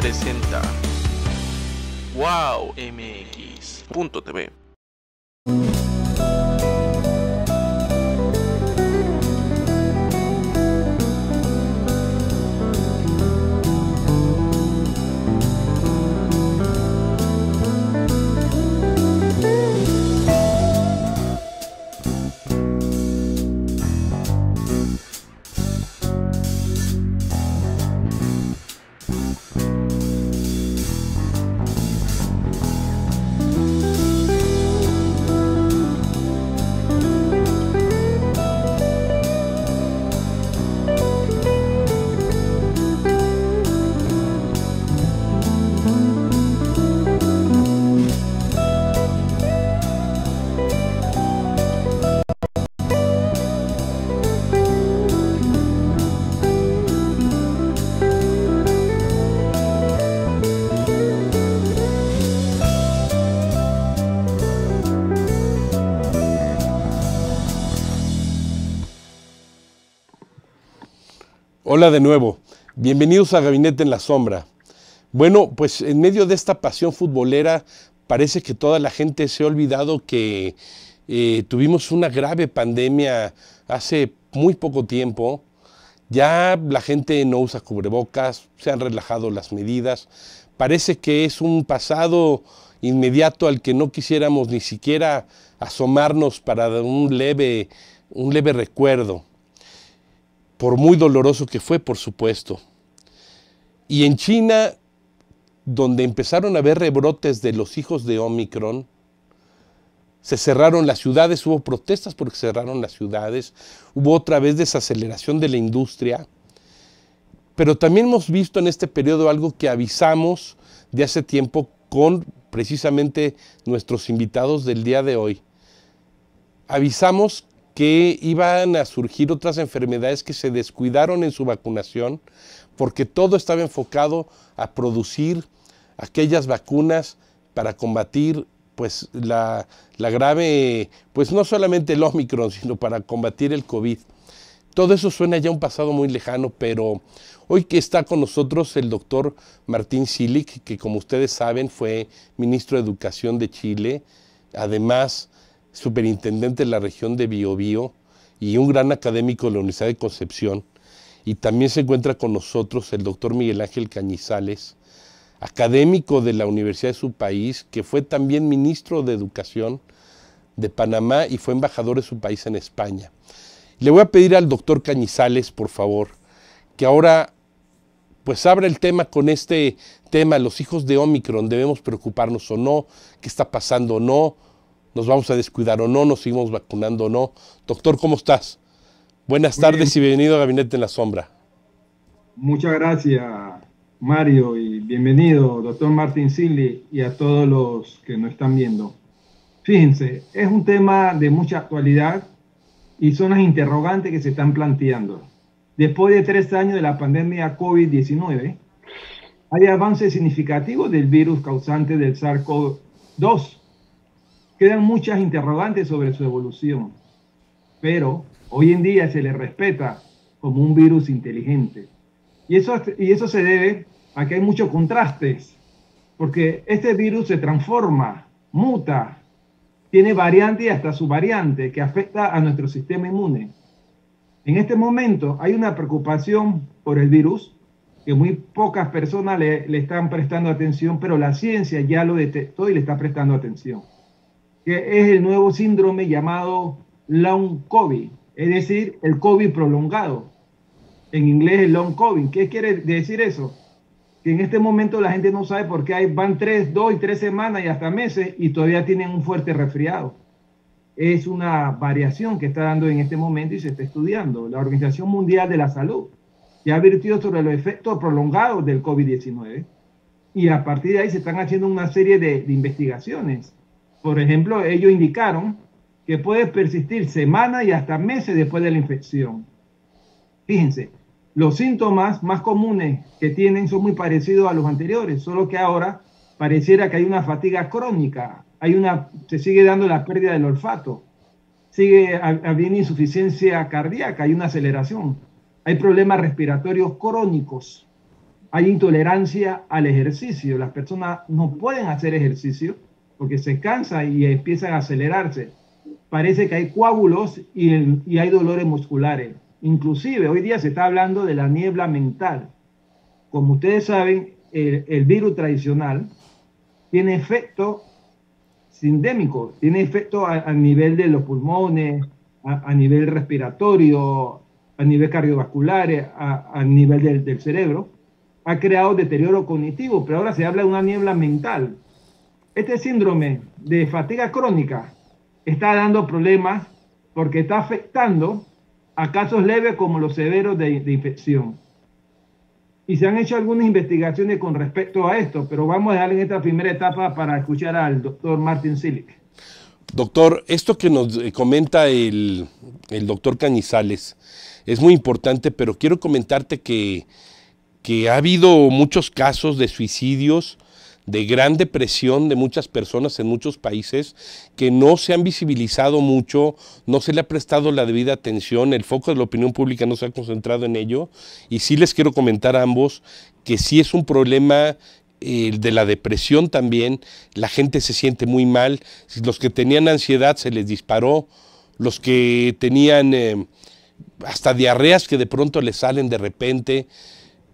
presenta WowMX.tv. Hola de nuevo, bienvenidos a Gabinete en la Sombra. Bueno, pues en medio de esta pasión futbolera parece que toda la gente se ha olvidado que tuvimos una grave pandemia hace muy poco tiempo. Ya la gente no usa cubrebocas, se han relajado las medidas. Parece que es un pasado inmediato al que no quisiéramos ni siquiera asomarnos para dar un leve recuerdo. Por muy doloroso que fue, por supuesto. Y en China, donde empezaron a haber rebrotes de los hijos de Omicron, se cerraron las ciudades, hubo protestas porque cerraron las ciudades, hubo otra vez desaceleración de la industria, pero también hemos visto en este periodo algo que avisamos de hace tiempo con precisamente nuestros invitados del día de hoy. Avisamos que iban a surgir otras enfermedades que se descuidaron en su vacunación porque todo estaba enfocado a producir aquellas vacunas para combatir pues la grave, pues no solamente el Omicron, sino para combatir el COVID. Todo eso suena ya a un pasado muy lejano, pero hoy que está con nosotros el doctor Martín Cilic, que como ustedes saben fue ministro de Educación de Chile, además superintendente de la región de Biobío y un gran académico de la Universidad de Concepción. Y también se encuentra con nosotros el doctor Miguel Ángel Cañizales, académico de la universidad de su país, que fue también ministro de Educación de Panamá y fue embajador de su país en España. Le voy a pedir al doctor Cañizales, por favor, que ahora pues abra el tema con este tema, los hijos de Omicron, ¿debemos preocuparnos o no? ¿Qué está pasando o no? ¿Nos vamos a descuidar o no? ¿Nos seguimos vacunando o no? Doctor, ¿cómo estás? Buenas tardes y bienvenido a Gabinete en la Sombra. Muchas gracias, Mario, y bienvenido, doctor Martín Cilic, y a todos los que nos están viendo. Fíjense, es un tema de mucha actualidad y son las interrogantes que se están planteando. Después de 3 años de la pandemia COVID-19, hay avances significativos del virus causante del SARS-CoV-2. Quedan muchas interrogantes sobre su evolución, pero hoy en día se le respeta como un virus inteligente. Y eso se debe a que hay muchos contrastes, porque este virus se transforma, muta, tiene variante y hasta subvariante que afecta a nuestro sistema inmune. En este momento hay una preocupación por el virus que muy pocas personas le están prestando atención, pero la ciencia ya lo detectó y le está prestando atención, que es el nuevo síndrome llamado Long COVID, es decir, el COVID prolongado. En inglés el Long COVID. ¿Qué quiere decir eso? Que en este momento la gente no sabe por qué van 2 y 3 semanas y hasta meses y todavía tienen un fuerte resfriado. Es una variación que está dando en este momento y se está estudiando. La Organización Mundial de la Salud ya advirtió sobre los efectos prolongados del COVID-19 y a partir de ahí se están haciendo una serie de investigaciones. Por ejemplo, ellos indicaron que puede persistir semanas y hasta meses después de la infección. Fíjense, los síntomas más comunes que tienen son muy parecidos a los anteriores, solo que ahora pareciera que hay una fatiga crónica, se sigue dando la pérdida del olfato, sigue habiendo insuficiencia cardíaca, hay una aceleración, hay problemas respiratorios crónicos, hay intolerancia al ejercicio. Las personas no pueden hacer ejercicio porque se cansan y empiezan a acelerarse. Parece que hay coágulos y hay dolores musculares. Inclusive hoy día se está hablando de la niebla mental. Como ustedes saben, el virus tradicional tiene efecto sindémico, tiene efecto a nivel de los pulmones, a nivel respiratorio, a nivel cardiovascular, a nivel del cerebro. Ha creado deterioro cognitivo, pero ahora se habla de una niebla mental. Este síndrome de fatiga crónica está dando problemas porque está afectando a casos leves como los severos de infección. Y se han hecho algunas investigaciones con respecto a esto, pero vamos a dejar en esta primera etapa para escuchar al doctor Martin Silic. Doctor, esto que nos comenta el doctor Cañizales es muy importante, pero quiero comentarte que ha habido muchos casos de suicidios, de gran depresión de muchas personas en muchos países que no se han visibilizado mucho, no se le ha prestado la debida atención, el foco de la opinión pública no se ha concentrado en ello, y sí les quiero comentar a ambos que sí es un problema de la depresión también. La gente se siente muy mal, los que tenían ansiedad se les disparó, los que tenían hasta diarreas que de pronto les salen de repente,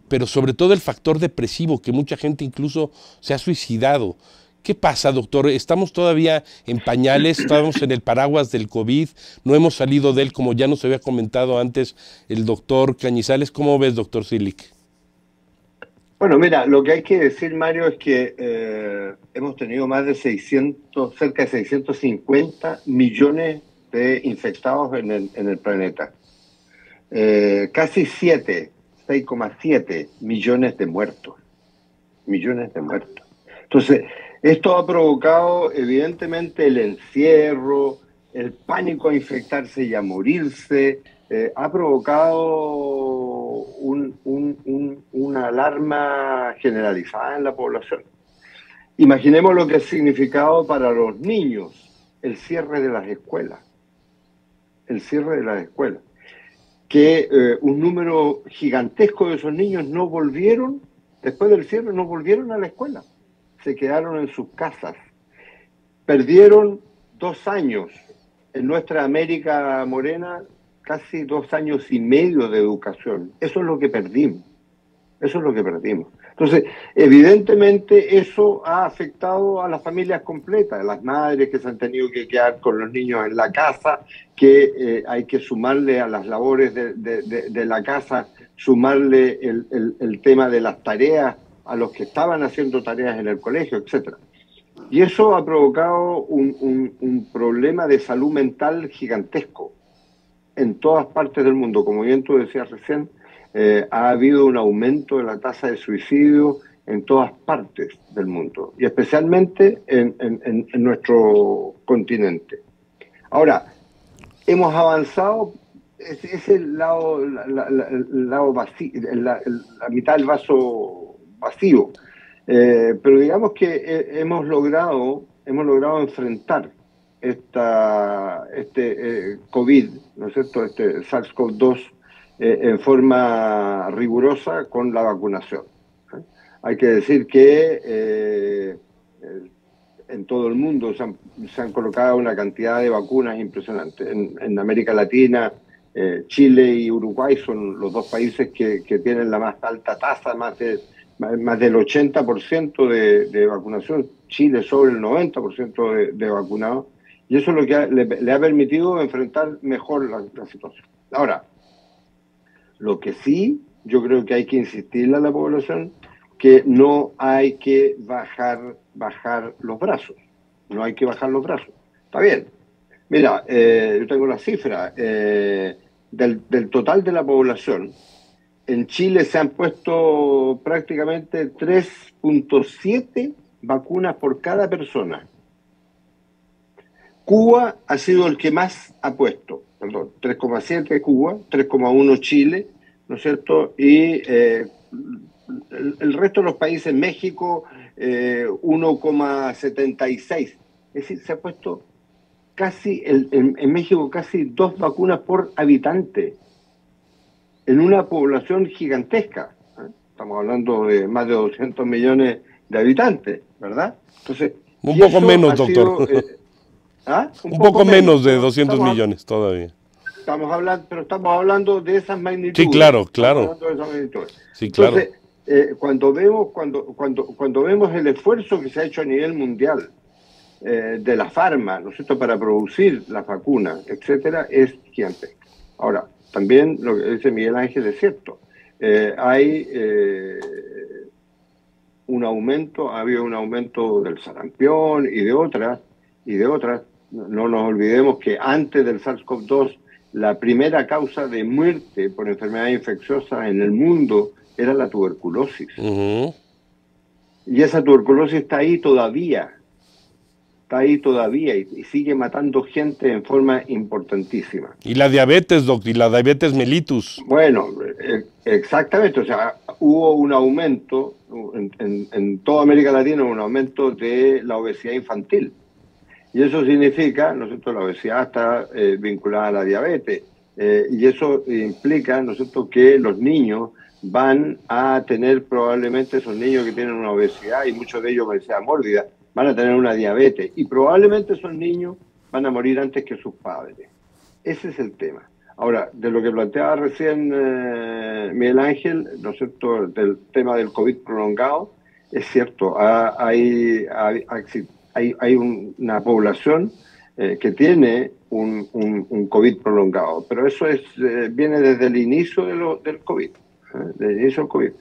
pero sobre todo el factor depresivo, que mucha gente incluso se ha suicidado. ¿Qué pasa, doctor? Estamos todavía en pañales, estamos en el paraguas del COVID, no hemos salido de él, como ya nos había comentado antes el doctor Cañizales. ¿Cómo ves, doctor Silic? Bueno, mira, lo que hay que decir, Mario, es que hemos tenido más de 600, cerca de 650 millones de infectados en el planeta. Casi 6,7 millones de muertos. Millones de muertos. Entonces, esto ha provocado evidentemente el encierro, el pánico a infectarse y a morirse, ha provocado una alarma generalizada en la población. Imaginemos lo que ha significado para los niños el cierre de las escuelas. El cierre de las escuelas. Que un número gigantesco de esos niños no volvieron, después del cierre, no volvieron a la escuela. Se quedaron en sus casas. Perdieron 2 años. En nuestra América morena, casi 2 años y medio de educación. Eso es lo que perdimos. Eso es lo que perdimos. Entonces, evidentemente eso ha afectado a las familias completas, a las madres que se han tenido que quedar con los niños en la casa, que hay que sumarle a las labores de la casa, sumarle el tema de las tareas a los que estaban haciendo tareas en el colegio, etc. Y eso ha provocado un problema de salud mental gigantesco en todas partes del mundo. Como bien tú decías recién, ha habido un aumento de la tasa de suicidio en todas partes del mundo, y especialmente en nuestro continente. Ahora, hemos avanzado, es el lado, el lado vacío, la mitad del vaso vacío, pero digamos que hemos logrado enfrentar este COVID, ¿no es cierto?, este SARS-CoV-2 en forma rigurosa con la vacunación. Hay que decir que en todo el mundo se han colocado una cantidad de vacunas impresionantes. En América Latina, Chile y Uruguay son los 2 países que tienen la más alta tasa, más del 80% de vacunación. Chile sobre el 90% de vacunados. Y eso es lo que le ha permitido enfrentar mejor la situación. Ahora, lo que sí, yo creo que hay que insistirle a la población que no hay que bajar los brazos. No hay que bajar los brazos. Está bien. Mira, yo tengo la cifra. Del total de la población, en Chile se han puesto prácticamente 3.7 vacunas por cada persona. Cuba ha sido el que más ha puesto. Perdón, 3,7 Cuba, 3,1 Chile, ¿no es cierto? Y el resto de los países, México, 1,76. Es decir, se ha puesto casi, en México, casi 2 vacunas por habitante, en una población gigantesca. estamos hablando de más de 200 millones de habitantes, ¿verdad? Entonces, un poco menos, doctor. Un poco menos de 200 millones todavía. Pero estamos hablando de esas magnitudes. Sí, claro. Sí, claro. Entonces, cuando vemos el esfuerzo que se ha hecho a nivel mundial de la farma, ¿no es cierto?, para producir las vacunas, etcétera, es gigante. Ahora, también lo que dice Miguel Ángel es cierto. Hay ha habido un aumento del sarampión y de otras. No nos olvidemos que antes del SARS-CoV-2, la primera causa de muerte por enfermedades infecciosas en el mundo era la tuberculosis. Y esa tuberculosis está ahí todavía y sigue matando gente en forma importantísima. Y la diabetes, doctor, y la diabetes mellitus. Bueno, exactamente, o sea, hubo un aumento en toda América Latina, un aumento de la obesidad infantil. Y eso significa, ¿no es cierto?, la obesidad está vinculada a la diabetes. Y eso implica, ¿no es cierto?, que los niños van a tener probablemente, esos niños que tienen una obesidad, y muchos de ellos obesidad mórbida, van a tener una diabetes. Y probablemente esos niños van a morir antes que sus padres. Ese es el tema. Ahora, de lo que planteaba recién Miguel Ángel, ¿no es cierto?, del tema del COVID prolongado, es cierto, hay una población que tiene un COVID prolongado, pero eso viene desde el inicio del COVID. Desde el inicio del COVID.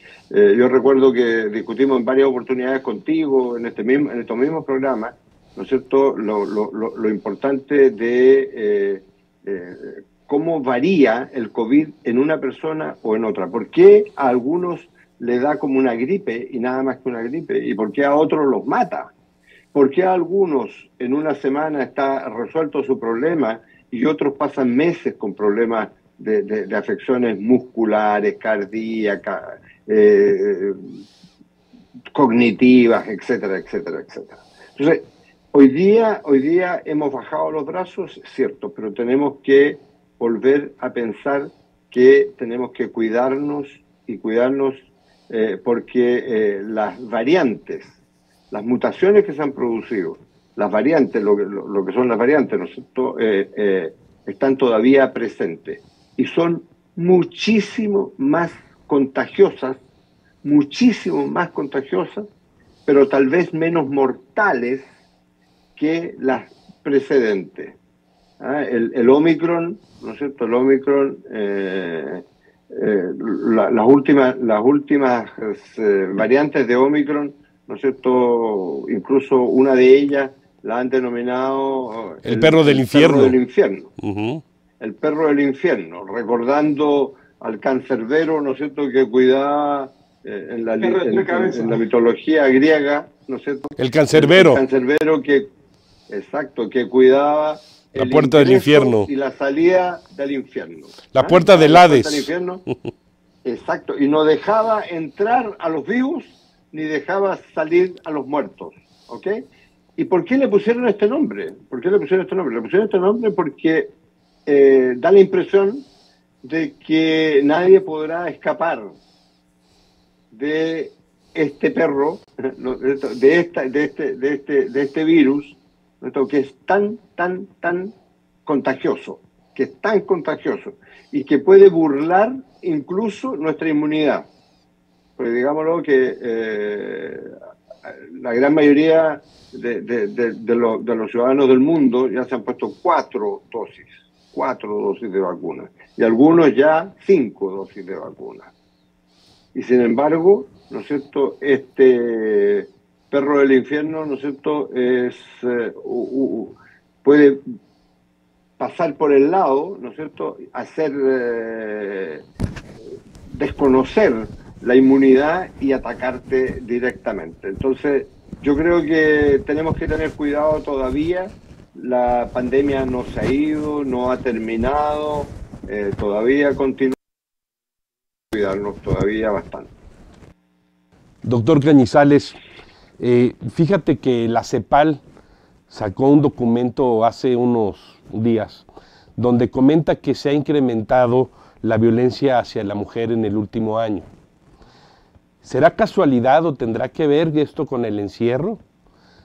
Yo recuerdo que discutimos en varias oportunidades contigo en estos mismos programas, ¿no es cierto?, lo importante de cómo varía el COVID en una persona o en otra. ¿Por qué a algunos le da como una gripe y nada más que una gripe? ¿Y por qué a otros los mata? ¿Por qué a algunos en una semana está resuelto su problema y otros pasan meses con problemas de afecciones musculares, cardíacas, cognitivas, etcétera, etcétera, etcétera? Entonces, hoy día hemos bajado los brazos, cierto, pero tenemos que volver a pensar que tenemos que cuidarnos porque las variantes, las mutaciones que se han producido, las variantes, lo que son las variantes, ¿no es cierto?, están todavía presentes y son muchísimo más contagiosas, pero tal vez menos mortales que las precedentes. El Omicron, ¿no es cierto?, las últimas variantes de Omicron, ¿no es cierto?, incluso una de ellas la han denominado el perro del infierno. Perro del infierno. El perro del infierno, recordando al cancerbero, ¿no es cierto?, que cuidaba en la mitología griega, ¿no es cierto?, el cancerbero. El cancerbero que cuidaba la puerta del infierno y la salida del infierno. La puerta del Hades. Del infierno. Exacto, y no dejaba entrar a los vivos ni dejaba salir a los muertos, ¿ok? ¿Y por qué le pusieron este nombre? Le pusieron este nombre porque da la impresión de que nadie podrá escapar de este perro, de este virus, que es tan contagioso, y que puede burlar incluso nuestra inmunidad. Porque digámoslo que la gran mayoría de los ciudadanos del mundo ya se han puesto 4 dosis de vacuna, y algunos ya 5 dosis de vacuna. Y sin embargo, ¿no es cierto?, este perro del infierno, ¿no es cierto?, puede pasar por el lado, ¿no es cierto?, hacer desconocer la inmunidad y atacarte directamente. Entonces, yo creo que tenemos que tener cuidado todavía. La pandemia no se ha ido, no ha terminado, todavía continúa, cuidarnos todavía bastante. Doctor Cañizales, fíjate que la CEPAL sacó un documento hace unos días donde comenta que se ha incrementado la violencia hacia la mujer en el último año. ¿Será casualidad o tendrá que ver esto con el encierro?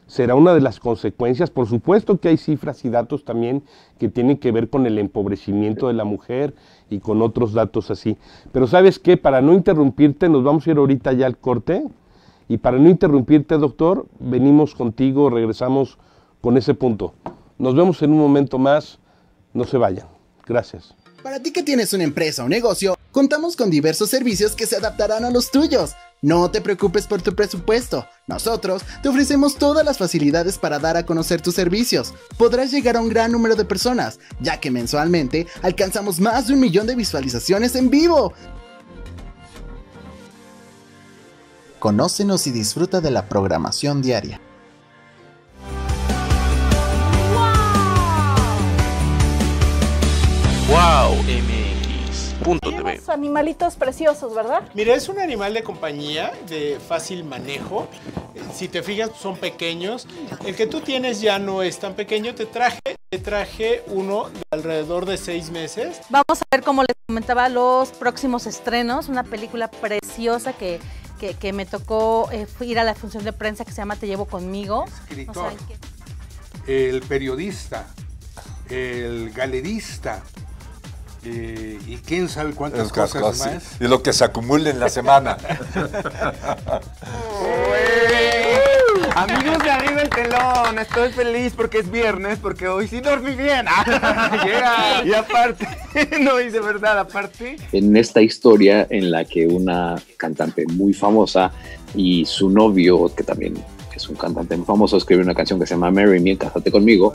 ¿Será una de las consecuencias? Por supuesto que hay cifras y datos también que tienen que ver con el empobrecimiento de la mujer y con otros datos así. Pero ¿sabes qué? Para no interrumpirte, nos vamos a ir ahorita ya al corte. Y para no interrumpirte, doctor, venimos contigo, regresamos con ese punto. Nos vemos en un momento más. No se vayan. Gracias. Para ti que tienes una empresa o negocio, contamos con diversos servicios que se adaptarán a los tuyos. No te preocupes por tu presupuesto. Nosotros te ofrecemos todas las facilidades para dar a conocer tus servicios. Podrás llegar a un gran número de personas, ya que mensualmente alcanzamos más de 1 millón de visualizaciones en vivo. Conócenos y disfruta de la programación diaria. Wow MX.tv. Tenemos animalitos preciosos, ¿verdad? Mira, es un animal de compañía, de fácil manejo. Si te fijas, son pequeños. El que tú tienes ya no es tan pequeño. Te traje uno de alrededor de 6 meses. Vamos a ver, como les comentaba, los próximos estrenos. Una película preciosa que me tocó ir a la función de prensa, que se llama Te llevo conmigo. Escritor, el periodista, el galerista, y quién sabe cuántas cosas más. Y lo que se acumula en la semana. Amigos de Arriba el Telón, estoy feliz porque es viernes, porque hoy sí dormí bien. Y aparte, no dice verdad, aparte. En esta historia en la que una cantante muy famosa y su novio, que también es un cantante muy famoso, escribe una canción que se llama Marry Me, Cásate conmigo.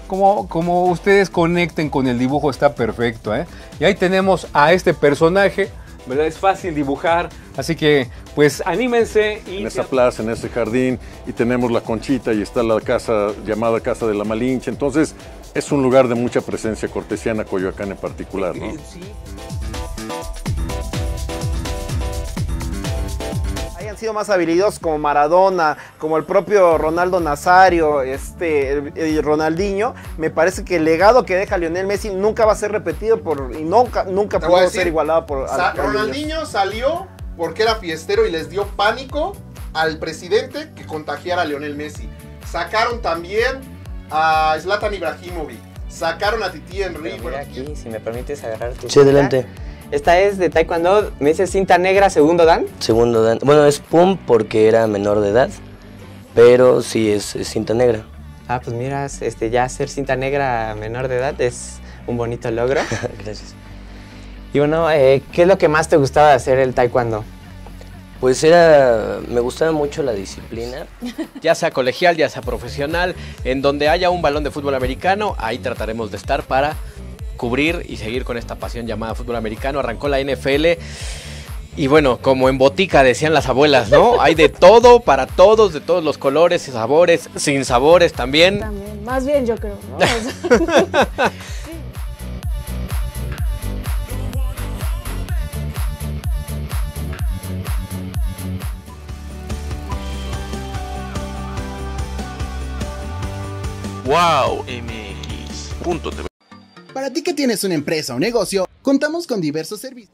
Como ustedes conecten con el dibujo está perfecto, ¿eh? Y ahí tenemos a este personaje, ¿verdad? Es fácil dibujar, así que pues anímense. En esa plaza, en ese jardín, y tenemos la Conchita y está la casa llamada Casa de la Malinche, entonces es un lugar de mucha presencia cortesiana, Coyoacán en particular, ¿no? Sí. Hayan sido más habilidosos como Maradona, como el propio Ronaldo Nazario, el Ronaldinho, me parece que el legado que deja Lionel Messi nunca va a ser repetido y nunca pudo ser igualado por Ronaldinho salió porque era fiestero y les dio pánico al presidente que contagiara a Lionel Messi. Sacaron también a Zlatan Ibrahimovic, sacaron a Titi Henry. Mira aquí, si me permites agarrar tu Sí, adelante. Esta es de Taekwondo, me dice cinta negra, segundo dan. Segundo dan. Bueno, es pum porque era menor de edad, pero sí es cinta negra. Ah, pues mira, ya ser cinta negra menor de edad es un bonito logro. Gracias. Y bueno, ¿qué es lo que más te gustaba de hacer el Taekwondo? Pues me gustaba mucho la disciplina. Ya sea colegial, ya sea profesional, en donde haya un balón de fútbol americano, ahí trataremos de estar para cubrir y seguir con esta pasión llamada fútbol americano. Arrancó la NFL y bueno, como en botica decían las abuelas, ¿no? Hay de todo para todos, de todos los colores y sabores, sin sabores también. También, más bien yo creo, ¿no? Wow MX.tv. Para ti que tienes una empresa o negocio, contamos con diversos servicios.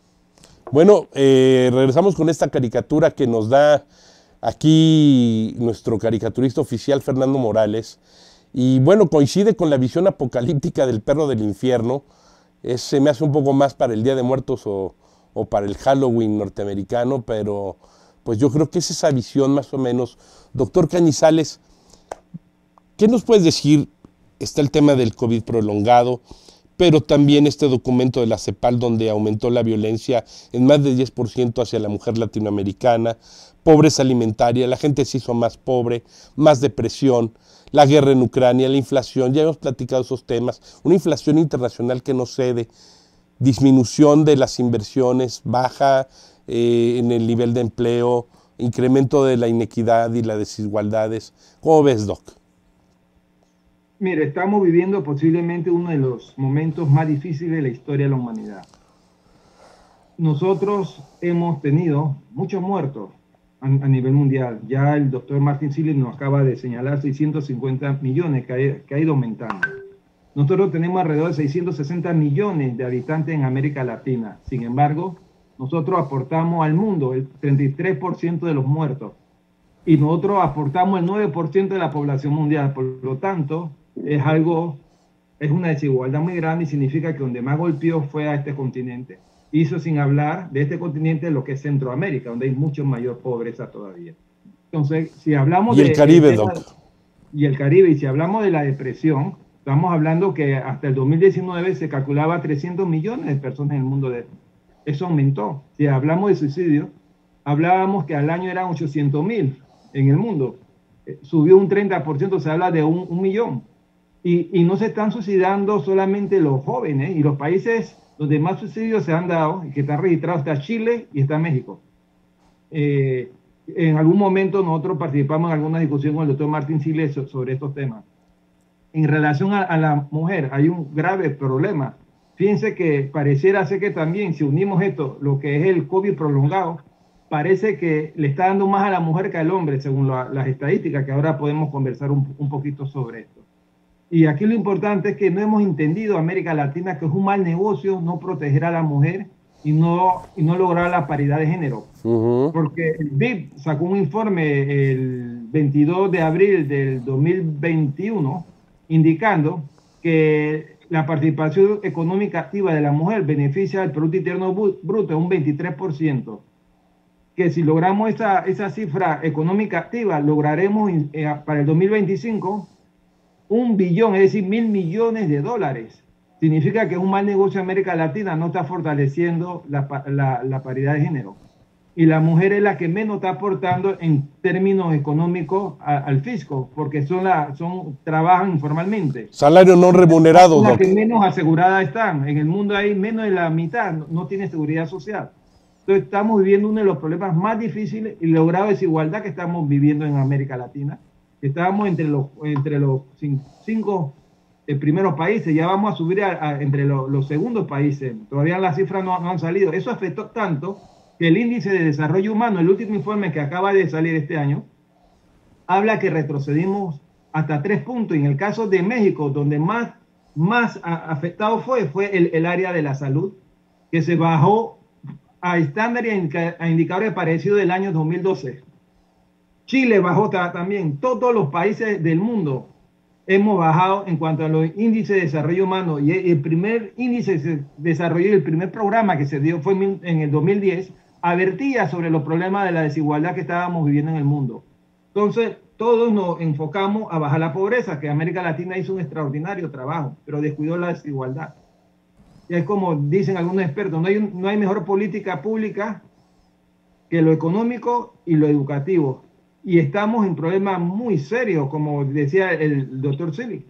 Bueno, regresamos con esta caricatura que nos da aquí nuestro caricaturista oficial Fernando Morales. Y bueno, coincide con la visión apocalíptica del perro del infierno. Se me hace un poco más para el Día de Muertos o para el Halloween norteamericano, pero pues yo creo que es esa visión más o menos. Doctor Cañizales, ¿qué nos puedes decir? Está el tema del COVID prolongado, pero también este documento de la CEPAL donde aumentó la violencia en más de 10% hacia la mujer latinoamericana, pobreza alimentaria, la gente se hizo más pobre, más depresión, la guerra en Ucrania, la inflación, ya hemos platicado esos temas, una inflación internacional que no cede, disminución de las inversiones, baja en el nivel de empleo, incremento de la inequidad y las desigualdades. ¿Cómo ves, Doc? Mire, estamos viviendo posiblemente uno de los momentos más difíciles de la historia de la humanidad. Nosotros hemos tenido muchos muertos a nivel mundial. Ya el doctor Martin Seeley nos acaba de señalar 650 millones que ha ido aumentando. Nosotros tenemos alrededor de 660 millones de habitantes en América Latina. Sin embargo, nosotros aportamos al mundo el 33% de los muertos y nosotros aportamos el 9% de la población mundial. Por lo tanto, es una desigualdad muy grande y significa que donde más golpeó fue a este continente. Hizo sin hablar de este continente lo que es Centroamérica, donde hay mucho mayor pobreza todavía. Entonces, si hablamos el Caribe, Doc. Y el Caribe, y si hablamos de la depresión, estamos hablando que hasta el 2019 se calculaba 300 millones de personas en el mundo. Eso aumentó. Si hablamos de suicidio, hablábamos que al año eran 800.000 en el mundo. Subió un 30%, se habla de un millón. Y no se están suicidando solamente los jóvenes, y los países donde más suicidios se han dado, y que están registrados, está Chile y está México. En algún momento nosotros participamos en alguna discusión con el doctor Martin Silly sobre estos temas. En relación a la mujer, hay un grave problema. Fíjense que pareciera ser que también, si unimos esto, lo que es el COVID prolongado, parece que le está dando más a la mujer que al hombre, según las estadísticas, que ahora podemos conversar un poquito sobre esto. Y aquí lo importante es que no hemos entendido América Latina que es un mal negocio no proteger a la mujer y no lograr la paridad de género. Porque el BIP sacó un informe el 22 de abril del 2021 indicando que la participación económica activa de la mujer beneficia al Producto Interno Bruto un 23%. Que si logramos esa cifra económica activa, lograremos para el 2025 1 billón, es decir, 1.000 millones de dólares. Significa que es un mal negocio en América Latina, no está fortaleciendo la paridad de género. Y la mujer es la que menos está aportando en términos económicos al fisco, porque trabajan informalmente. Salario no remunerado. Las que menos aseguradas están. En el mundo hay menos de la mitad, no tiene seguridad social. Entonces estamos viviendo uno de los problemas más difíciles y la grave desigualdad que estamos viviendo en América Latina. Estábamos entre los 5 primeros países, ya vamos a subir entre los segundos países. Todavía las cifras no han salido. Eso afectó tanto que el índice de desarrollo humano, el último informe que acaba de salir este año, habla que retrocedimos hasta 3 puntos. Y en el caso de México, donde más afectado fue el área de la salud, que se bajó a estándares a indicadores parecidos del año 2012. Chile bajó también. Todos los países del mundo hemos bajado en cuanto a los índices de desarrollo humano. Y el primer índice de desarrollo, el primer programa que se dio fue en el 2010, advertía sobre los problemas de la desigualdad que estábamos viviendo en el mundo. Entonces, todos nos enfocamos a bajar la pobreza, que América Latina hizo un extraordinario trabajo, pero descuidó la desigualdad. Y es como dicen algunos expertos, no hay mejor política pública que lo económico y lo educativo. Y estamos en problemas muy serios, como decía el doctor Silly.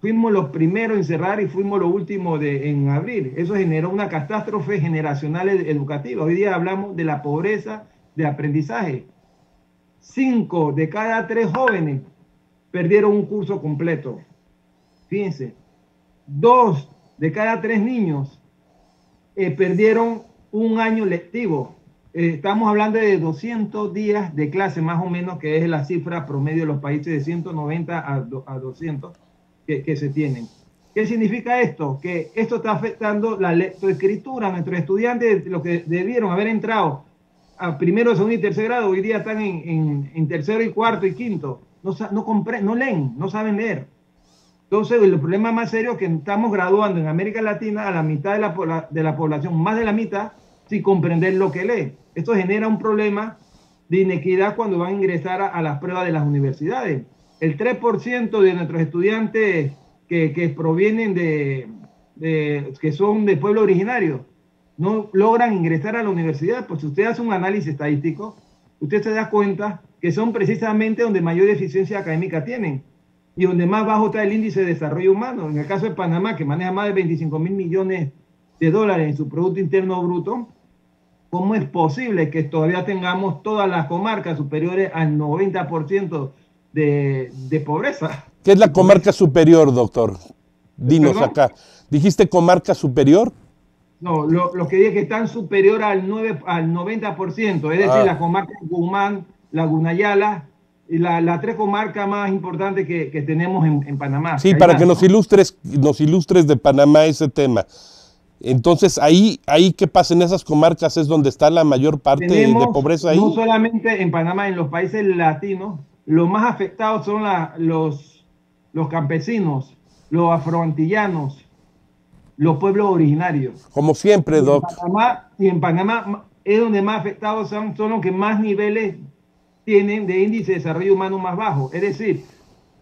Fuimos los primeros en cerrar y fuimos los últimos en abrir. Eso generó una catástrofe generacional educativa. Hoy día hablamos de la pobreza de aprendizaje. 5 de cada 3 jóvenes perdieron un curso completo. Fíjense, 2 de cada 3 niños perdieron un año lectivo. Estamos hablando de 200 días de clase más o menos, que es la cifra promedio de los países de 190 a 200 que se tienen. ¿Qué significa esto? Que esto está afectando la lectoescritura. Nuestros estudiantes, los que debieron haber entrado a primero, segundo y tercer grado, hoy día están en tercero y cuarto y quinto. No leen, no saben leer. Entonces, el problema más serio es que estamos graduando en América Latina a la mitad de la población, más de la mitad, sin comprender lo que lee. Esto genera un problema de inequidad cuando van a ingresar a las pruebas de las universidades. El 3% de nuestros estudiantes que provienen que son de pueblo originario no logran ingresar a la universidad. Pues si usted hace un análisis estadístico, usted se da cuenta que son precisamente donde mayor deficiencia académica tienen y donde más bajo está el índice de desarrollo humano. En el caso de Panamá, que maneja más de 25.000 millones de dólares en su Producto Interno Bruto, ¿cómo es posible que todavía tengamos todas las comarcas superiores al 90% de pobreza? ¿Qué es la comarca superior, doctor? Dinos. ¿Perdón? Acá. ¿Dijiste comarca superior? No, lo que dije que están superior al 90%, es decir, la comarca de Guzmán, Laguna Yala, y las 3 comarcas más importantes que tenemos en Panamá. Sí, para que nos ilustres de Panamá ese tema. Entonces, ahí ¿qué pasa? En esas comarcas es donde está la mayor parte de pobreza ahí. No solamente en Panamá, en los países latinos, los más afectados son los campesinos, los afroantillanos, los pueblos originarios. Como siempre, Doc. En Panamá es donde más afectados son los que más niveles tienen de índice de desarrollo humano más bajo. Es decir,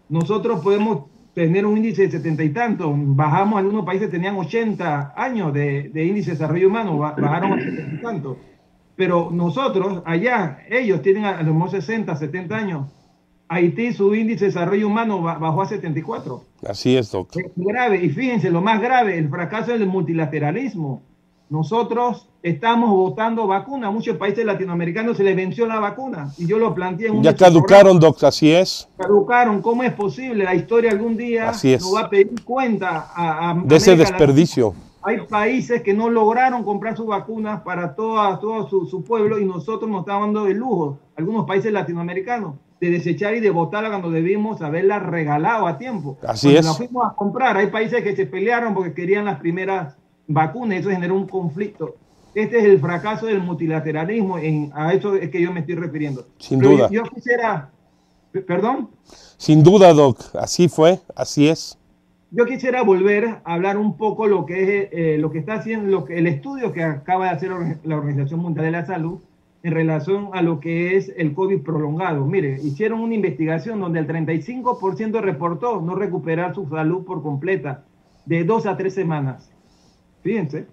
nosotros podemos tener un índice de 70 y tantos, bajamos, algunos países tenían 80 años de índice de desarrollo humano, bajaron a 70 y tantos. Pero nosotros, allá, ellos tienen a lo mejor 60, 70 años. Haití, su índice de desarrollo humano bajó a 74. Así es, Doc. Es grave, y fíjense, lo más grave, el fracaso del multilateralismo. Nosotros estamos votando vacuna. A muchos países latinoamericanos se les venció la vacuna. Y yo lo planteé en un... Ya caducaron, Doc, así es. Caducaron. ¿Cómo es posible? La historia algún día nos va a pedir cuenta a de ese desperdicio. Latina. Hay países que no lograron comprar sus vacunas para todo su pueblo y nosotros nos estamos dando el lujo, algunos países latinoamericanos, de desechar y de botarla cuando debimos haberla regalado a tiempo. Así cuando es. la fuimos a comprar, hay países que se pelearon porque querían las primeras vacunas, eso generó un conflicto. Este es el fracaso del multilateralismo, a eso es que yo me estoy refiriendo. Sin duda. Yo quisiera, ¿perdón? Sin duda, Doc, así fue, así es. Yo quisiera volver a hablar un poco lo que es lo que está haciendo, el estudio que acaba de hacer la Organización Mundial de la Salud en relación a lo que es el COVID prolongado. Mire, hicieron una investigación donde el 35% reportó no recuperar su salud por completa de 2 a 3 semanas. Fíjense,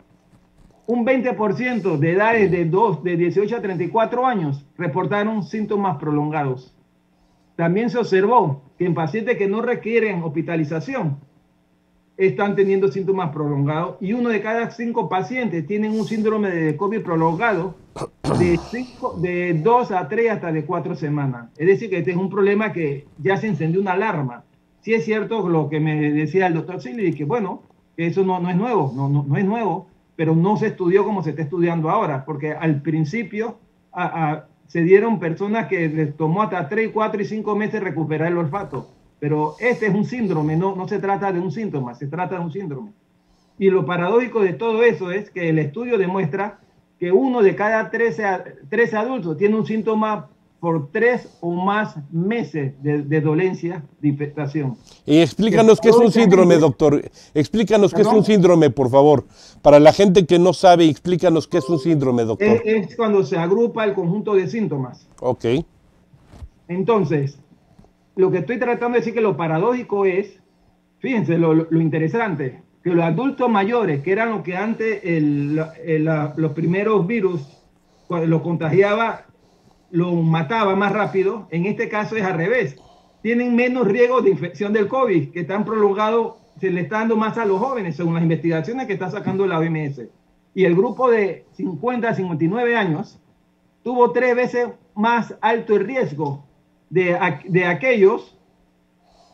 un 20% de edades de 18 a 34 años reportaron síntomas prolongados. También se observó que en pacientes que no requieren hospitalización están teniendo síntomas prolongados y 1 de cada 5 pacientes tienen un síndrome de COVID prolongado de 2 a 3 hasta de 4 semanas. Es decir, que este es un problema que ya se encendió una alarma. Sí es cierto lo que me decía el doctor Silly, que bueno, que eso no es nuevo, no es nuevo, pero no se estudió como se está estudiando ahora, porque al principio se dieron personas que les tomó hasta 3, 4 y 5 meses recuperar el olfato. Pero este es un síndrome, no se trata de un síntoma, se trata de un síndrome. Y lo paradójico de todo eso es que el estudio demuestra que 1 de cada 13 adultos tiene un síntoma por 3 o más meses de dolencia, de infectación. Y explícanos qué es un síndrome, doctor. Explícanos qué es un síndrome, por favor. Para la gente que no sabe, explícanos qué es un síndrome, doctor. Es cuando se agrupa el conjunto de síntomas. Ok. Entonces, lo que estoy tratando de decir que lo paradójico es, fíjense lo interesante, que los adultos mayores, que eran lo que antes los primeros virus, cuando los contagiaba, los mataba más rápido, en este caso es al revés. Tienen menos riesgo de infección del COVID, que están prolongados, se le está dando más a los jóvenes, según las investigaciones que está sacando la OMS. Y el grupo de 50 a 59 años tuvo 3 veces más alto el riesgo de aquellos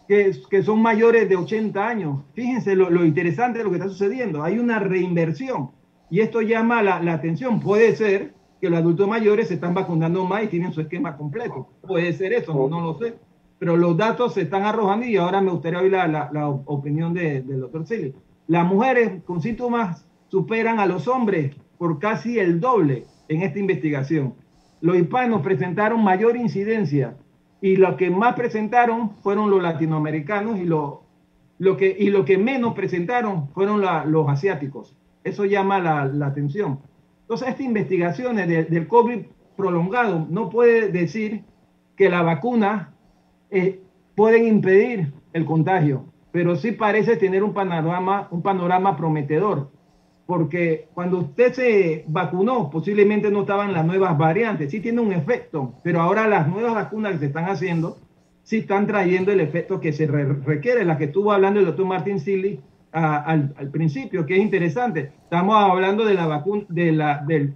que son mayores de 80 años. Fíjense lo interesante de lo que está sucediendo. Hay una reinversión y esto llama la atención. Puede ser que los adultos mayores se están vacunando más y tienen su esquema completo. Puede ser eso, no lo sé. Pero los datos se están arrojando y ahora me gustaría oír la opinión del doctor Silly. Las mujeres con síntomas superan a los hombres por casi el doble en esta investigación. Los hispanos presentaron mayor incidencia y los que más presentaron fueron los latinoamericanos y lo que menos presentaron fueron los asiáticos. Eso llama la atención. Entonces, estas investigaciones del COVID prolongado no puede decir que la vacuna pueden impedir el contagio, pero sí parece tener un panorama prometedor, porque cuando usted se vacunó, posiblemente no estaban las nuevas variantes, sí tiene un efecto, pero ahora las nuevas vacunas que se están haciendo sí están trayendo el efecto que se requiere, la que estuvo hablando el doctor Martin Silly al principio, que es interesante. Estamos hablando de la vacuna del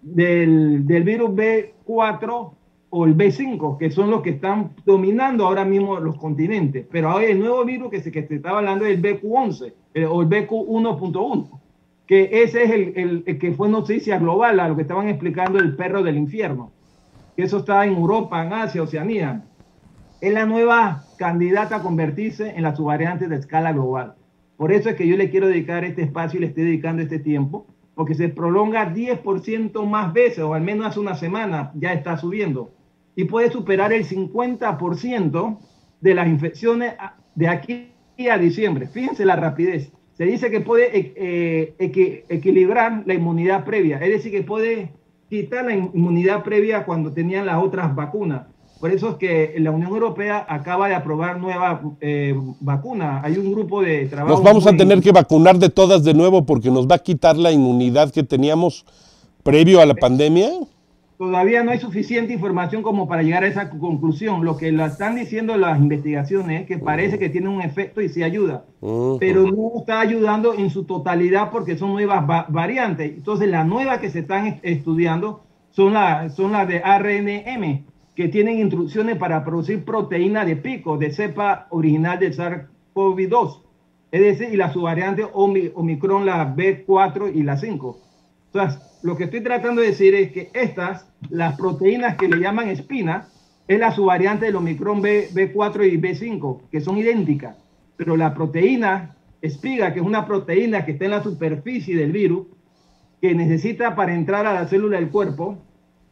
virus B4 o el B5, que son los que están dominando ahora mismo los continentes, pero ahora el nuevo virus que se estaba hablando es el BQ11 o el BQ1.1, que ese es el que fue noticia global, a lo que estaban explicando el perro del infierno, que eso está en Europa, en Asia, Oceanía. Es la nueva candidata a convertirse en la subvariante de escala global. Por eso es que yo le quiero dedicar este espacio y le estoy dedicando este tiempo, porque se prolonga 10% más veces, o al menos hace una semana ya está subiendo, y puede superar el 50% de las infecciones de aquí a diciembre. Fíjense la rapidez. Se dice que puede equilibrar la inmunidad previa, es decir, que puede quitar la inmunidad previa cuando tenían las otras vacunas. Por eso es que la Unión Europea acaba de aprobar nuevas vacunas. Hay un grupo de trabajo. Nos vamos a tener que vacunar de todas de nuevo porque nos va a quitar la inmunidad que teníamos previo a la pandemia. Todavía no hay suficiente información como para llegar a esa conclusión. Lo que están diciendo las investigaciones es que parece que tiene un efecto y sí ayuda, pero no está ayudando en su totalidad porque son nuevas variantes. Entonces, las nuevas que se están estudiando son las de ARNM, que tienen instrucciones para producir proteína de pico de cepa original del SARS-CoV-2, es decir, y la subvariante Omicron, la B4 y la 5. Entonces, lo que estoy tratando de decir es que las proteínas que le llaman espina, es la subvariante del Omicron B4 y B5, que son idénticas, pero la proteína espiga, que es una proteína que está en la superficie del virus, que necesita para entrar a la célula del cuerpo,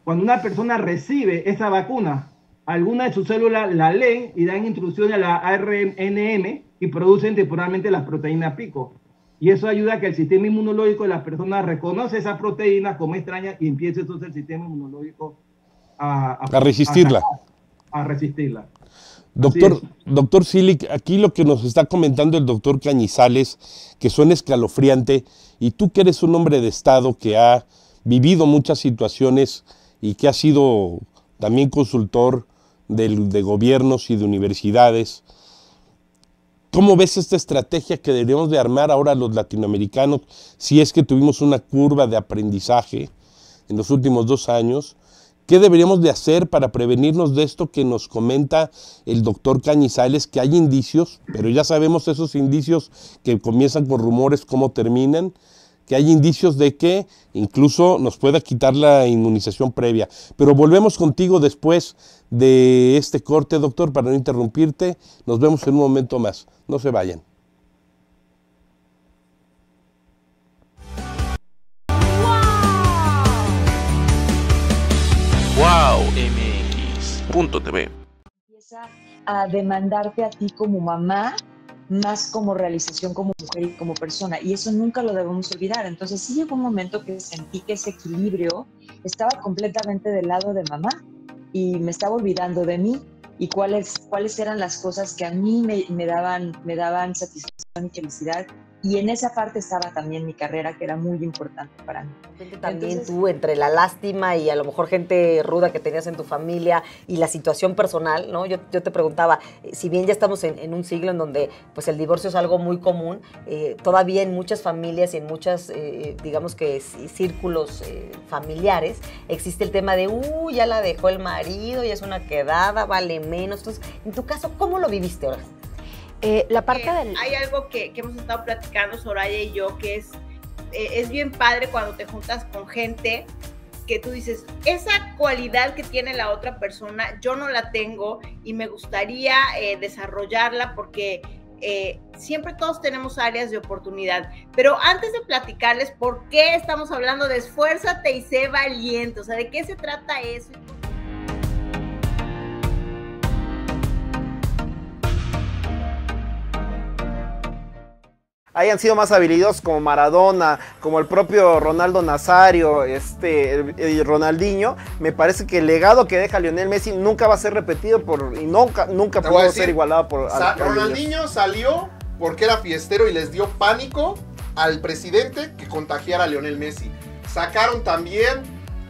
cuando una persona recibe esa vacuna, algunas de sus células la leen y dan instrucciones a la ARNM y producen temporalmente las proteínas pico. Y eso ayuda a que el sistema inmunológico de las personas reconoce esa proteína como extraña y empiece entonces el sistema inmunológico a resistirla. A resistirla. Doctor Cilic, aquí lo que nos está comentando el doctor Cañizales, que suena escalofriante, y tú que eres un hombre de Estado que ha vivido muchas situaciones y que ha sido también consultor de gobiernos y de universidades, ¿cómo ves esta estrategia que deberíamos de armar ahora los latinoamericanos si es que tuvimos una curva de aprendizaje en los últimos 2 años? ¿Qué deberíamos de hacer para prevenirnos de esto que nos comenta el doctor Cañizales, que hay indicios, pero ya sabemos esos indicios que comienzan con rumores, cómo terminan, que hay indicios de que incluso nos pueda quitar la inmunización previa? Pero volvemos contigo después de este corte, doctor, para no interrumpirte. Nos vemos en un momento más. No se vayan. Wow MX.tv. Empieza a demandarte a ti como mamá, más como realización como mujer y como persona, y eso nunca lo debemos olvidar. Entonces sí llegó un momento que sentí que ese equilibrio estaba completamente del lado de mamá y me estaba olvidando de mí y cuáles eran las cosas que a mí me daban satisfacción y felicidad. Y en esa parte estaba también mi carrera, que era muy importante para mí. También Entonces, tú, entre la lástima y a lo mejor gente ruda que tenías en tu familia y la situación personal, ¿no? Yo te preguntaba, si bien ya estamos en un siglo en donde pues el divorcio es algo muy común, todavía en muchas familias y en muchas, digamos que círculos familiares, existe el tema de, ya la dejó el marido, ya es una quedada, vale menos. Entonces, en tu caso, ¿cómo lo viviste ahora? La parte hay algo que hemos estado platicando Soraya y yo, que es bien padre cuando te juntas con gente que tú dices, esa cualidad que tiene la otra persona, yo no la tengo y me gustaría desarrollarla porque siempre todos tenemos áreas de oportunidad. Pero antes de platicarles por qué estamos hablando de esfuérzate y sé valiente, o sea, ¿de qué se trata eso? Hayan sido más habilidosos como Maradona, como el propio Ronaldo Nazario, el Ronaldinho, me parece que el legado que deja Lionel Messi nunca va a ser repetido y nunca puede ser igualado por Ronaldinho salió porque era fiestero y les dio pánico al presidente que contagiara a Lionel Messi. Sacaron también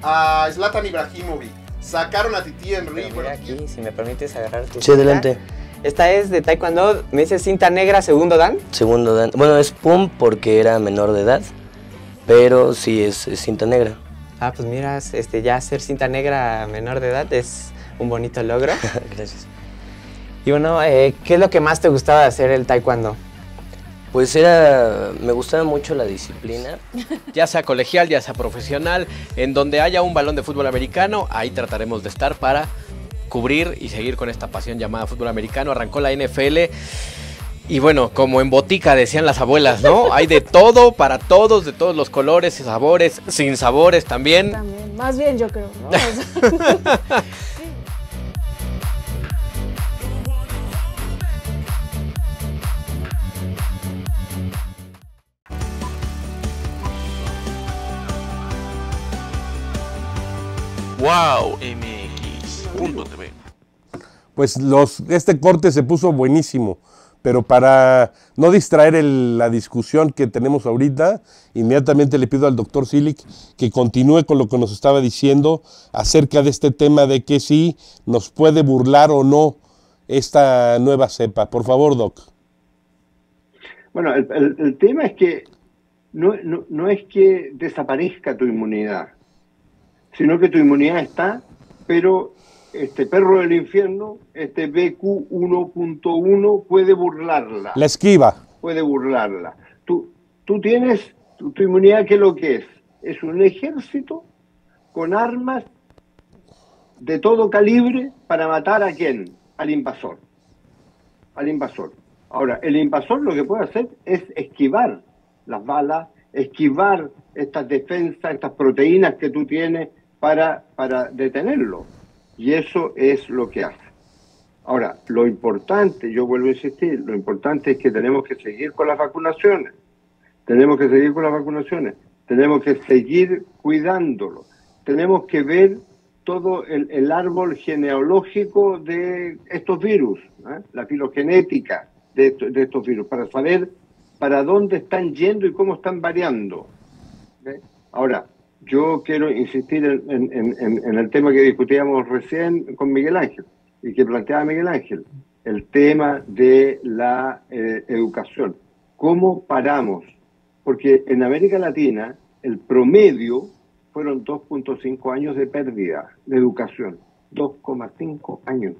a Zlatan Ibrahimovic, sacaron a Titi Henry. Mira aquí, si me permites agarrar tu Sí, adelante. Esta es de taekwondo, me dice cinta negra, segundo dan. Segundo dan. Bueno, es pum porque era menor de edad, pero sí es cinta negra. Ah, pues mira, ya ser cinta negra menor de edad es un bonito logro. Gracias. Y bueno, ¿qué es lo que más te gustaba de hacer el taekwondo? Pues me gustaba mucho la disciplina. Ya sea colegial, ya sea profesional, en donde haya un balón de fútbol americano, ahí trataremos de estar para cubrir y seguir con esta pasión llamada fútbol americano. Arrancó la NFL Y bueno, como en botica decían las abuelas, ¿no? Hay de todo, para todos, de todos los colores y sabores, sin sabores también. También, más bien yo creo, ¿no? Wow MX.tv. Pues este corte se puso buenísimo, pero para no distraer la discusión que tenemos ahorita, inmediatamente le pido al doctor Silic que continúe con lo que nos estaba diciendo acerca de este tema de que si nos puede burlar o no esta nueva cepa. Por favor, Doc. Bueno, el tema es que no es que desaparezca tu inmunidad, sino que tu inmunidad está, pero este perro del infierno, este BQ1.1, puede burlarla. La esquiva. Puede burlarla. Tú tienes tu inmunidad, ¿qué es lo que es? Es un ejército con armas de todo calibre para matar ¿a quién? Al invasor. Al invasor. Ahora, el invasor lo que puede hacer es esquivar las balas, esquivar estas defensas, estas proteínas que tú tienes para detenerlo. Y eso es lo que hace. Ahora, lo importante, yo vuelvo a insistir, lo importante es que tenemos que seguir con las vacunaciones. Tenemos que seguir con las vacunaciones. Tenemos que seguir cuidándolo. Tenemos que ver todo el árbol genealógico de estos virus, ¿eh? La filogenética de estos virus, para saber para dónde están yendo y cómo están variando. ¿Okay? Ahora, yo quiero insistir en el tema que discutíamos recién con Miguel Ángel y que planteaba Miguel Ángel, el tema de la educación. ¿Cómo paramos? Porque en América Latina el promedio fueron 2.5 años de pérdida de educación, 2,5 años.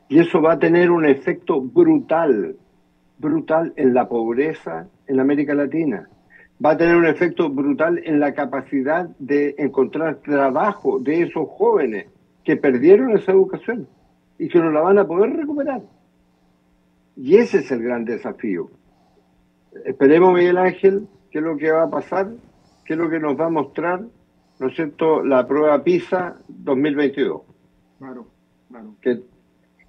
Y eso va a tener un efecto brutal en la pobreza en América Latina. Va a tener un efecto brutal en la capacidad de encontrar trabajo de esos jóvenes que perdieron esa educación y que no la van a poder recuperar. Y ese es el gran desafío. Esperemos, Miguel Ángel, qué es lo que va a pasar, qué es lo que nos va a mostrar, ¿no es cierto?, la prueba PISA 2022. Claro. Que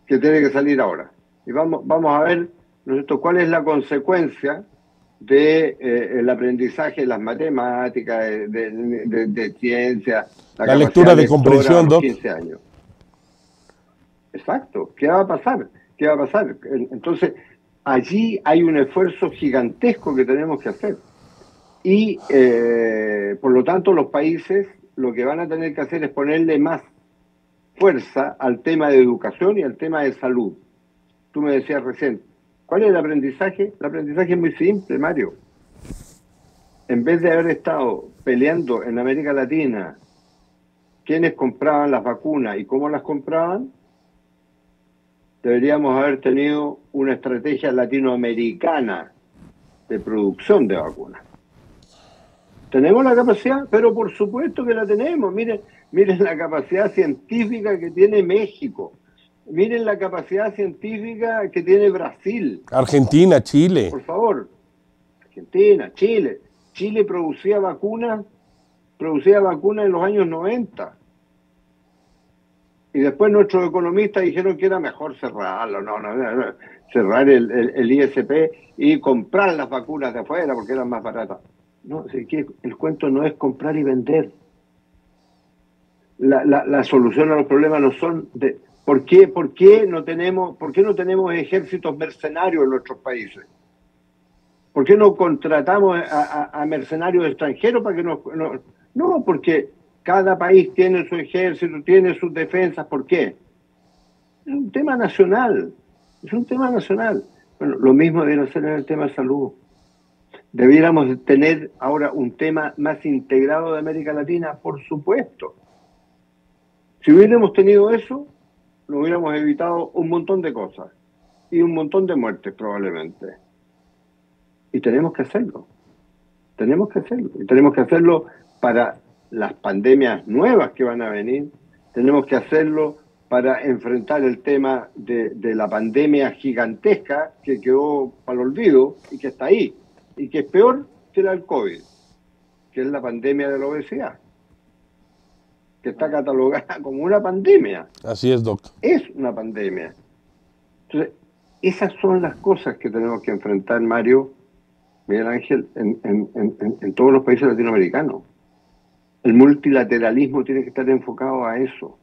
tiene que salir ahora. Y vamos a ver, ¿no es cierto?, cuál es la consecuencia de el aprendizaje de las matemáticas, de ciencia, la lectura de comprensión, Doc. 15 años. Exacto. ¿Qué va a pasar? ¿Qué va a pasar? Entonces, allí hay un esfuerzo gigantesco que tenemos que hacer. Y, por lo tanto, los países lo que van a tener que hacer es ponerle más fuerza al tema de educación y al tema de salud. Tú me decías recién, ¿cuál es el aprendizaje? El aprendizaje es muy simple, Mario. En vez de haber estado peleando en América Latina quiénes compraban las vacunas y cómo las compraban, deberíamos haber tenido una estrategia latinoamericana de producción de vacunas. ¿Tenemos la capacidad? Pero por supuesto que la tenemos. Miren la capacidad científica que tiene México. Miren la capacidad científica que tiene Brasil. Argentina, Chile. Por favor. Argentina, Chile. Chile producía vacunas en los años 90. Y después nuestros economistas dijeron que era mejor cerrarlo. No. Cerrar el ISP y comprar las vacunas de afuera porque eran más baratas. No, es que el cuento no es comprar y vender. La solución a los problemas no son de... ¿Por qué no tenemos ejércitos mercenarios en nuestros países? ¿Por qué no contratamos a mercenarios extranjeros para que No, porque cada país tiene su ejército, tiene sus defensas. ¿Por qué? Es un tema nacional. Bueno, lo mismo debe ser en el tema de salud. Debiéramos tener ahora un tema más integrado de América Latina, por supuesto. Si hubiéramos tenido eso, nos hubiéramos evitado un montón de cosas y un montón de muertes probablemente. Y tenemos que hacerlo. Y tenemos que hacerlo para las pandemias nuevas que van a venir. Tenemos que hacerlo para enfrentar el tema de la pandemia gigantesca que quedó para el olvido y que está ahí, y que es peor que la del COVID, que es la pandemia de la obesidad, que está catalogada como una pandemia. Así es, Doc. Es una pandemia. Entonces, esas son las cosas que tenemos que enfrentar, Mario, Miguel Ángel, en todos los países latinoamericanos. El multilateralismo tiene que estar enfocado a eso.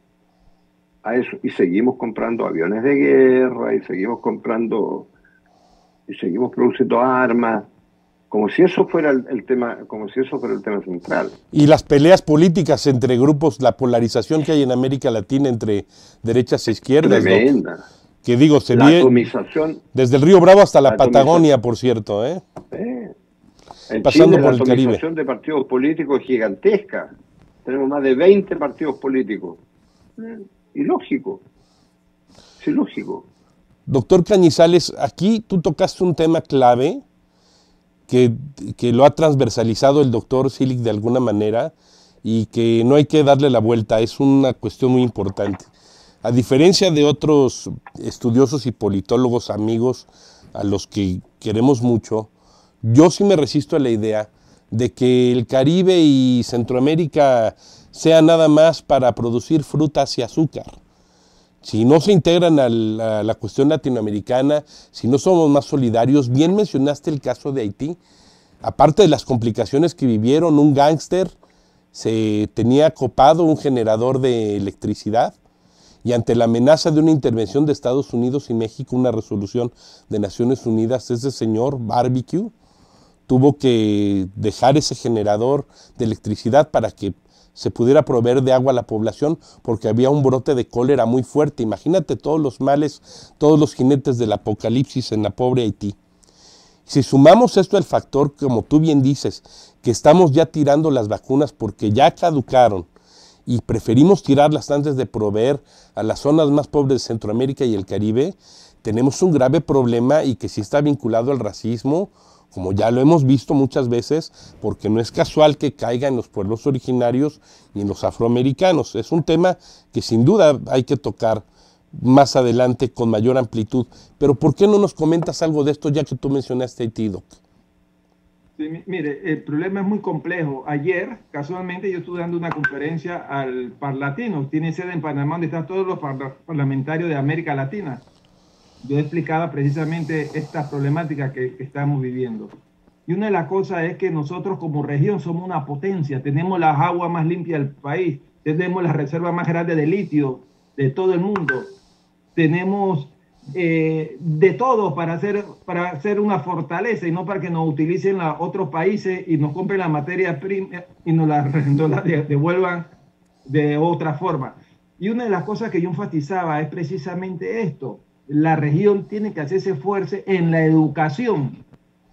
Y seguimos comprando aviones de guerra, y seguimos produciendo armas, como si eso fuera el tema central. Y las peleas políticas entre grupos, la polarización que hay en América Latina entre derechas e izquierdas. Tremenda. ¿No? Que digo, se la ve atomización, desde el Río Bravo hasta la Patagonia, por cierto, En pasando Chile, por el Caribe. La atomización de partidos políticos es gigantesca. Tenemos más de 20 partidos políticos. Ilógico. Es ilógico. Doctor Cañizales, aquí tú tocaste un tema clave que lo ha transversalizado el doctor Silic de alguna manera y que no hay que darle la vuelta, es una cuestión muy importante. A diferencia de otros estudiosos y politólogos amigos a los que queremos mucho, yo sí me resisto a la idea de que el Caribe y Centroamérica sea nada más para producir frutas y azúcar. Si no se integran a la cuestión latinoamericana, si no somos más solidarios, bien mencionaste el caso de Haití, aparte de las complicaciones que vivieron, un gángster se tenía copado un generador de electricidad y ante la amenaza de una intervención de Estados Unidos y México, una resolución de Naciones Unidas, ese señor Barbecue tuvo que dejar ese generador de electricidad para que se pudiera proveer de agua a la población porque había un brote de cólera muy fuerte. Imagínate todos los males, todos los jinetes del apocalipsis en la pobre Haití. Si sumamos esto al factor, como tú bien dices, que estamos ya tirando las vacunas porque ya caducaron y preferimos tirarlas antes de proveer a las zonas más pobres de Centroamérica y el Caribe, tenemos un grave problema y que sí está vinculado al racismo, como ya lo hemos visto muchas veces, porque no es casual que caiga en los pueblos originarios y en los afroamericanos. Es un tema que sin duda hay que tocar más adelante con mayor amplitud. Pero ¿por qué no nos comentas algo de esto ya que tú mencionaste Haití, Doc? Sí, mire, el problema es muy complejo. Ayer, casualmente, yo estuve dando una conferencia al Parlatino, tiene sede en Panamá, donde están todos los parlamentarios de América Latina. Yo explicaba precisamente esta problemática que estamos viviendo. Y una de las cosas es que nosotros como región somos una potencia, tenemos las aguas más limpias del país, tenemos la reserva más grande de litio de todo el mundo, tenemos de todo para hacer una fortaleza y no para que nos utilicen otros países y nos compren la materia prima y nos la devuelvan de otra forma. Y una de las cosas que yo enfatizaba es precisamente esto. La región tiene que hacerse esfuerzo en la educación.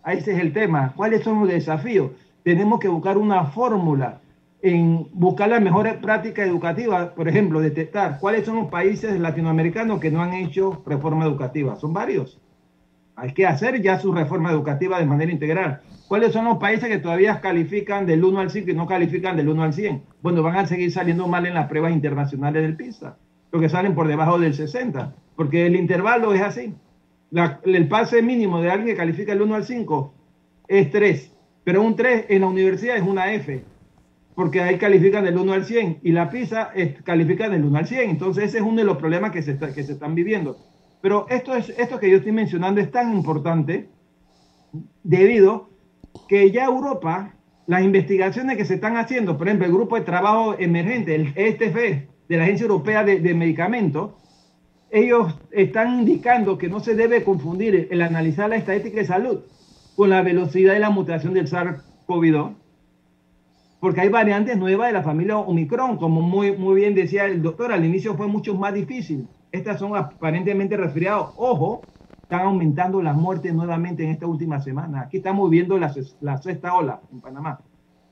Ese es el tema. ¿Cuáles son los desafíos? Tenemos que buscar una fórmula en buscar las mejores prácticas educativas, por ejemplo, detectar cuáles son los países latinoamericanos que no han hecho reforma educativa. Son varios. Hay que hacer ya su reforma educativa de manera integral. ¿Cuáles son los países que todavía califican del 1 al 5 y no califican del 1 al 100? Bueno, van a seguir saliendo mal en las pruebas internacionales del PISA, porque salen por debajo del 60, porque el intervalo es así. El pase mínimo de alguien que califica el 1 al 5 es 3, pero un 3 en la universidad es una F, porque ahí califican del 1 al 100 y la PISA califica del 1 al 100. Entonces ese es uno de los problemas que se están viviendo. Pero esto que yo estoy mencionando es tan importante debido que ya Europa, las investigaciones que se están haciendo, por ejemplo, el grupo de trabajo emergente, el ESTF, de la Agencia Europea de Medicamentos, ellos están indicando que no se debe confundir el analizar la estadística de salud con la velocidad de la mutación del SARS-CoV-2, porque hay variantes nuevas de la familia Omicron, como muy bien decía el doctor, al inicio fue mucho más difícil. Estas son aparentemente resfriados. Ojo, están aumentando las muertes nuevamente en esta última semana. Aquí estamos viendo la sexta ola en Panamá.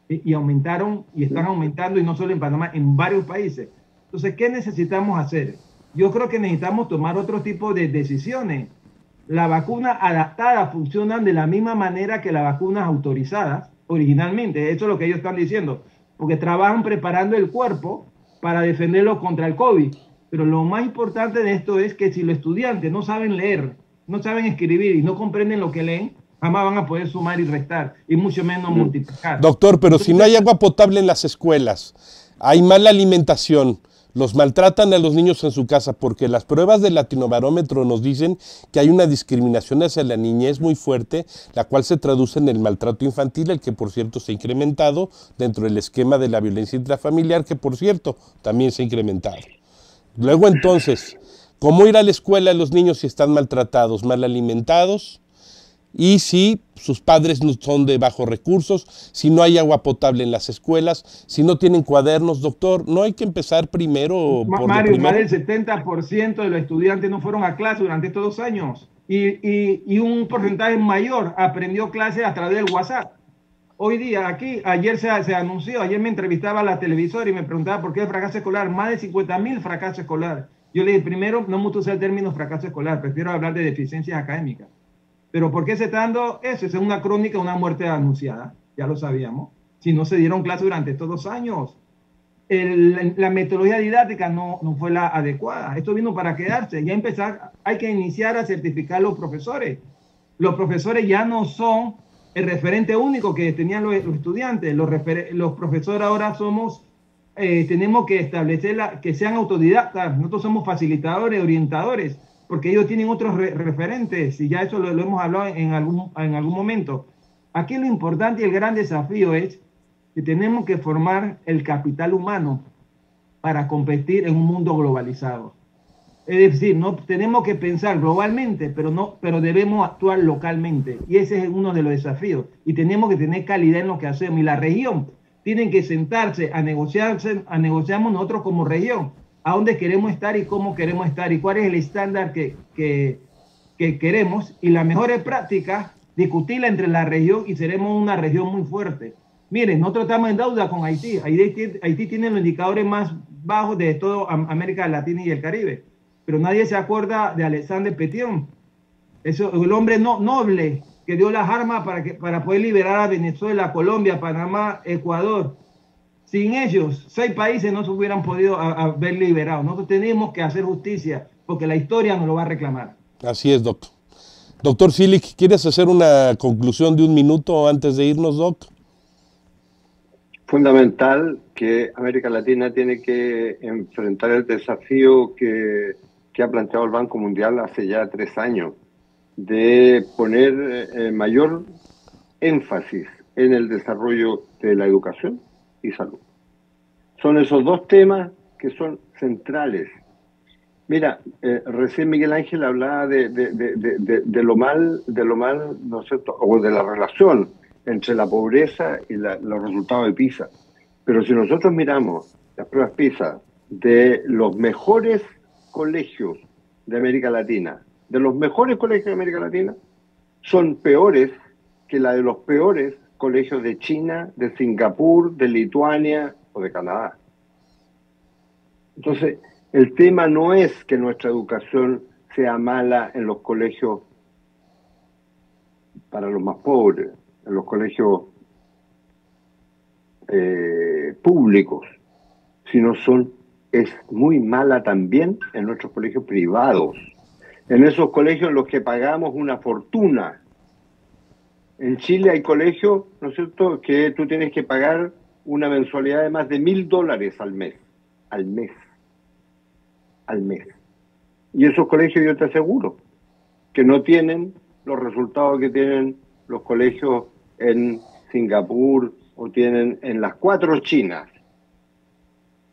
Y aumentaron, y están aumentando, y no solo en Panamá, en varios países. Entonces, ¿qué necesitamos hacer? Yo creo que necesitamos tomar otro tipo de decisiones. Las vacunas adaptadas funcionan de la misma manera que las vacunas autorizadas originalmente. Eso es lo que ellos están diciendo. Porque trabajan preparando el cuerpo para defenderlo contra el COVID. Pero lo más importante de esto es que si los estudiantes no saben leer, no saben escribir y no comprenden lo que leen, jamás van a poder sumar y restar, y mucho menos multiplicar. Doctor, pero si no hay agua potable en las escuelas, hay mala alimentación, los maltratan a los niños en su casa, porque las pruebas del Latinobarómetro nos dicen que hay una discriminación hacia la niñez muy fuerte, la cual se traduce en el maltrato infantil, el que por cierto se ha incrementado dentro del esquema de la violencia intrafamiliar, que por cierto también se ha incrementado. Luego entonces, ¿cómo ir a la escuela los niños si están maltratados, mal alimentados? Y si sus padres no son de bajos recursos, si no hay agua potable en las escuelas, si no tienen cuadernos, doctor, ¿no hay que empezar primero por Mario, más del 70% de los estudiantes no fueron a clase durante estos 2 años y un porcentaje mayor aprendió clase a través del WhatsApp. Hoy día, aquí, ayer se anunció, ayer me entrevistaba a la televisora y me preguntaba por qué el fracaso escolar, más de 50.000 fracasos escolares. Yo le dije, primero, no me gusta usar el término fracaso escolar, prefiero hablar de deficiencias académicas. Pero ¿por qué se está dando eso? Es una crónica, una muerte anunciada, ya lo sabíamos. Si no se dieron clases durante estos 2 años, la metodología didáctica no fue la adecuada. Esto vino para quedarse. Ya hay que iniciar a certificar a los profesores. Los profesores ya no son el referente único que tenían los estudiantes. Los profesores ahora tenemos que establecer que sean autodidactas. Nosotros somos facilitadores, orientadores, porque ellos tienen otros referentes, y ya eso lo hemos hablado en algún momento. Aquí lo importante y el gran desafío es que tenemos que formar el capital humano para competir en un mundo globalizado. Es decir, no tenemos que pensar globalmente, pero debemos actuar localmente, y ese es uno de los desafíos. Y tenemos que tener calidad en lo que hacemos, y la región tienen que sentarse a negociarnos nosotros como región, a dónde queremos estar y cómo queremos estar y cuál es el estándar que queremos, y las mejores prácticas discutirla entre la región, y seremos una región muy fuerte. Miren, nosotros estamos en deuda con Haití. Haití tiene los indicadores más bajos de toda América Latina y el Caribe, pero nadie se acuerda de Alexandre Petion, el hombre noble que dio las armas para poder liberar a Venezuela, Colombia, Panamá, Ecuador. Sin ellos, 6 países no se hubieran podido haber liberado. Nosotros tenemos que hacer justicia, porque la historia nos lo va a reclamar. Así es, doctor. Doctor Cilic, ¿quieres hacer una conclusión de 1 minuto antes de irnos, doc? Fundamental que América Latina tiene que enfrentar el desafío que ha planteado el Banco Mundial hace ya 3 años, de poner mayor énfasis en el desarrollo de la educación y salud. Son esos 2 temas que son centrales. Mira, recién Miguel Ángel hablaba de lo mal, ¿no es cierto?, o de la relación entre la pobreza y los resultados de PISA. Pero si nosotros miramos las pruebas PISA de los mejores colegios de América Latina, son peores que la de los peores colegios de China, de Singapur, de Lituania o de Canadá. Entonces, el tema no es que nuestra educación sea mala en los colegios para los más pobres, en los colegios públicos, sino es muy mala también en nuestros colegios privados, en esos colegios en los que pagamos una fortuna. En Chile hay colegios, ¿no es cierto?, que tú tienes que pagar una mensualidad de más de $1.000 al mes. Y esos colegios, yo te aseguro, que no tienen los resultados que tienen los colegios en Singapur o tienen en las 4 Chinas.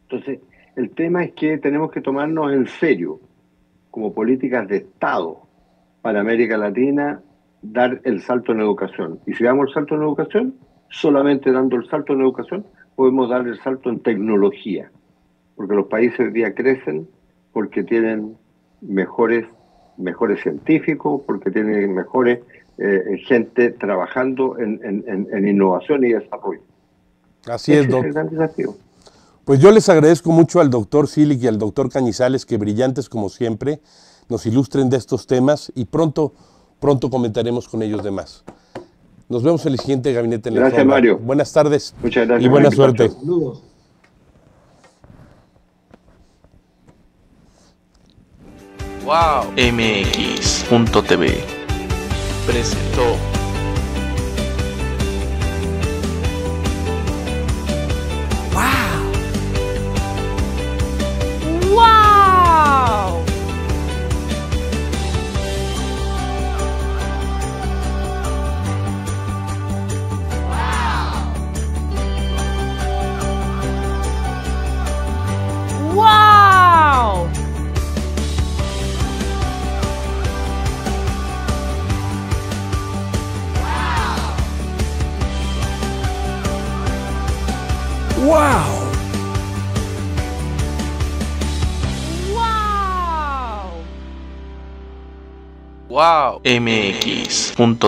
Entonces, el tema es que tenemos que tomarnos en serio, como políticas de Estado, para América Latina, dar el salto en educación. Y si damos el salto en educación, solamente dando el salto en educación, podemos dar el salto en tecnología. Porque los países hoy día crecen porque tienen mejores científicos, porque tienen mejores gente trabajando en innovación y desarrollo. Así es, doctor. Ese es el gran desafío. Pues yo les agradezco mucho al doctor Cilic y al doctor Cañizales, que brillantes como siempre nos ilustren de estos temas, y pronto comentaremos con ellos de más. Nos vemos en el siguiente Gabinete en la Sombra. Gracias, Mario. Buenas tardes. Muchas gracias. Y buena suerte. Saludos. Wow MX.tv presentó. ¡Wow! ¡Wow! ¡Wow! Wow MX.tv